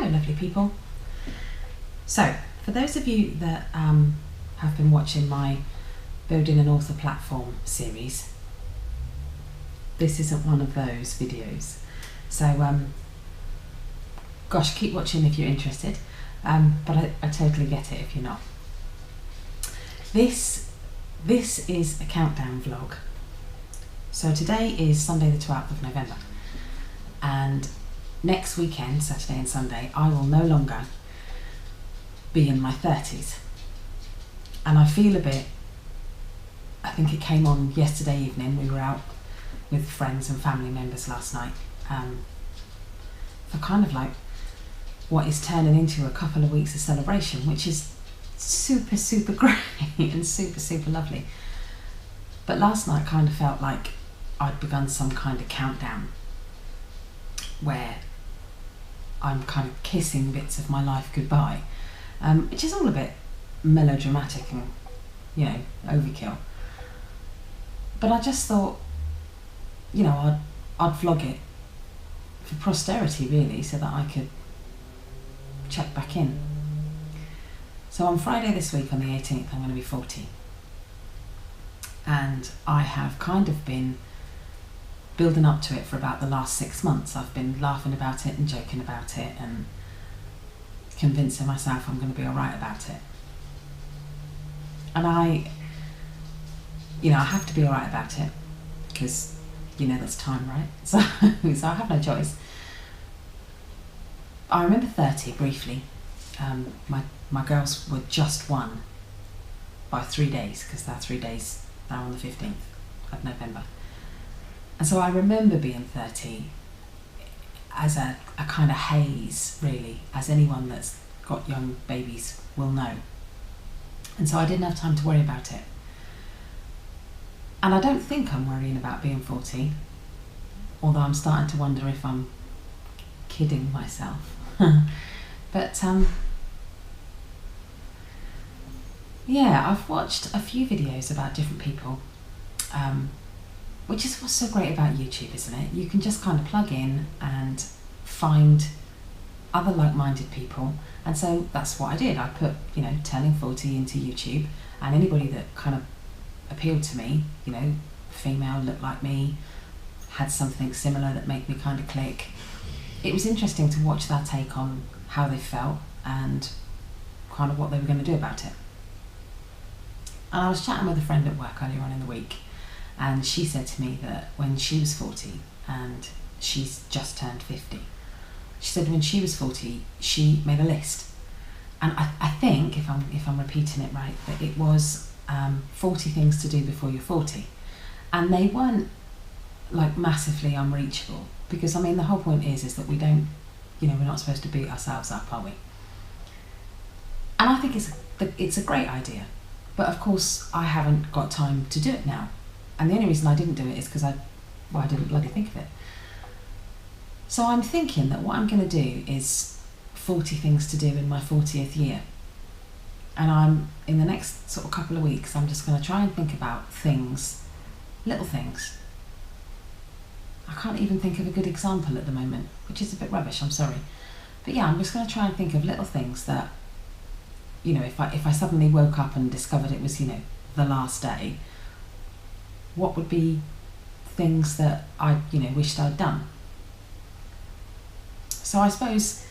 Hello lovely people. So for those of you that have been watching my Building an Author Platform series, this isn't one of those videos. So gosh, keep watching if you're interested, but I totally get it if you're not. This is a countdown vlog. So today is Sunday the 12th of November, and next weekend, Saturday and Sunday, I will no longer be in my 30s. And I feel a bit, I think it came on yesterday evening, we were out with friends and family members last night, for kind of like what is turning into a couple of weeks of celebration, which is super great and super lovely. But last night kind of felt like I'd begun some kind of countdown where I'm kind of kissing bits of my life goodbye, which is all a bit melodramatic and, you know, overkill. But I just thought, you know, I'd vlog it for posterity really, so that I could check back in. So on Friday this week, on the 18th, I'm going to be 40. And I have kind of been building up to it for about the last 6 months. I've been laughing about it and joking about it and convincing myself I'm going to be alright about it. And I have to be alright about it because, you know, that's time, right? So I have no choice. I remember 30 briefly. My girls were just one by 3 days, because they're 3 days now on the 15th of November. And so I remember being 30 as a kind of haze, really, as anyone that's got young babies will know. And so I didn't have time to worry about it. And I don't think I'm worrying about being 40, although I'm starting to wonder if I'm kidding myself. But yeah, I've watched a few videos about different people, which is what's so great about YouTube, isn't it? You can just kind of plug in and find other like-minded people. And so that's what I did. I put, you know, turning 40 into YouTube, and anybody that kind of appealed to me, you know, female, looked like me, had something similar that made me kind of click. It was interesting to watch their take on how they felt and kind of what they were going to do about it. And I was chatting with a friend at work earlier on in the week, and she said to me that when she was 40, and she's just turned 50, she said when she was 40 she made a list, and I think, if I'm repeating it right, that it was 40 things to do before you're 40, and they weren't like massively unreachable, because I mean the whole point is that we don't, you know, we're not supposed to beat ourselves up, are we? And I think it's a great idea. But of course, I haven't got time to do it now. And the only reason I didn't do it is because I didn't bloody think of it. So I'm thinking that what I'm going to do is 40 things to do in my 40th year. And in the next sort of couple of weeks, I'm just going to try and think about things, little things. I can't even think of a good example at the moment, which is a bit rubbish, I'm sorry. But yeah, I'm just going to try and think of little things that, you know, if I suddenly woke up and discovered it was, you know, the last day, what would be things that I, you know, wished I'd done? So I suppose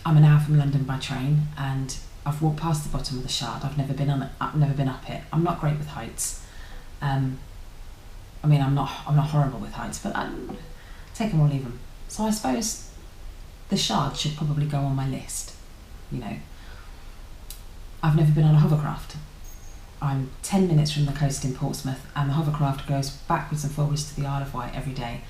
I'm an hour from London by train, and I've walked past the bottom of the Shard. I've never been up it. I'm not great with heights. I mean, I'm not horrible with heights, but take them or leave them. So I suppose the Shard should probably go on my list, you know. I've never been on a hovercraft. I'm 10 minutes from the coast in Portsmouth, and the hovercraft goes backwards and forwards to the Isle of Wight every day.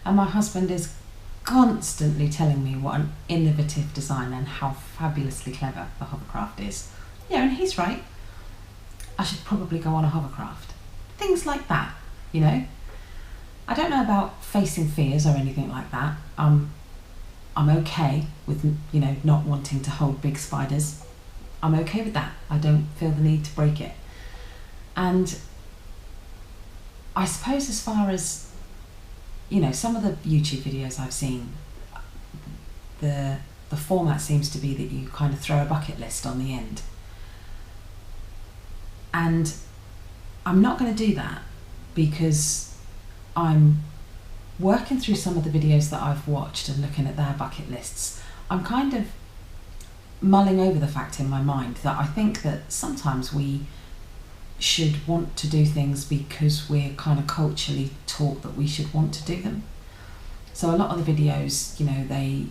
And my husband is constantly telling me what an innovative design and how fabulously clever the hovercraft is. Yeah, and he's right. I should probably go on a hovercraft. Things like that, you know. I don't know about facing fears or anything like that. I'm okay with, you know, not wanting to hold big spiders. I'm okay with that. I don't feel the need to break it. And I suppose as far as, you know, some of the YouTube videos I've seen, the the format seems to be that you kind of throw a bucket list on the end. And I'm not going to do that, because I'm working through some of the videos that I've watched and looking at their bucket lists. I'm kind of mulling over the fact in my mind that I think that sometimes we should want to do things because we're kind of culturally taught that we should want to do them. So a lot of the videos, you know, they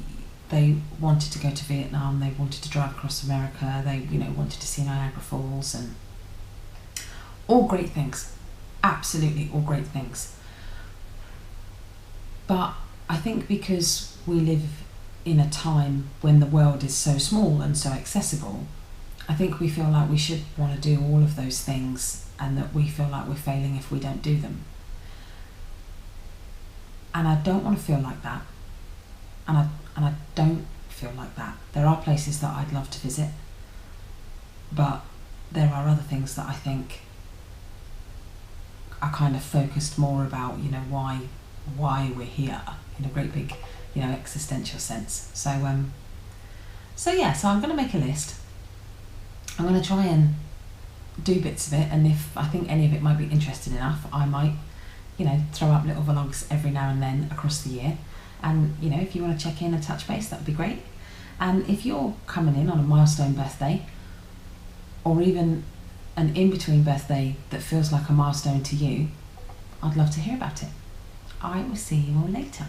wanted to go to Vietnam, they wanted to drive across America, they, you know, wanted to see Niagara Falls, and all great things, absolutely all great things. But I think because we live in a time when the world is so small and so accessible, I think we feel like we should want to do all of those things, and that we feel like we're failing if we don't do them. And I don't want to feel like that. And I don't feel like that. There are places that I'd love to visit, but there are other things that I think are kind of focused more about, you know, why we're here in a great big, you know, existential sense. So yeah, so I'm going to make a list. I'm going to try and do bits of it, and if I think any of it might be interesting enough, I might, you know, throw up little vlogs every now and then across the year. And, you know, if you want to check in and touch base, that would be great. And if you're coming in on a milestone birthday, or even an in-between birthday that feels like a milestone to you, I'd love to hear about it. I will see you all later.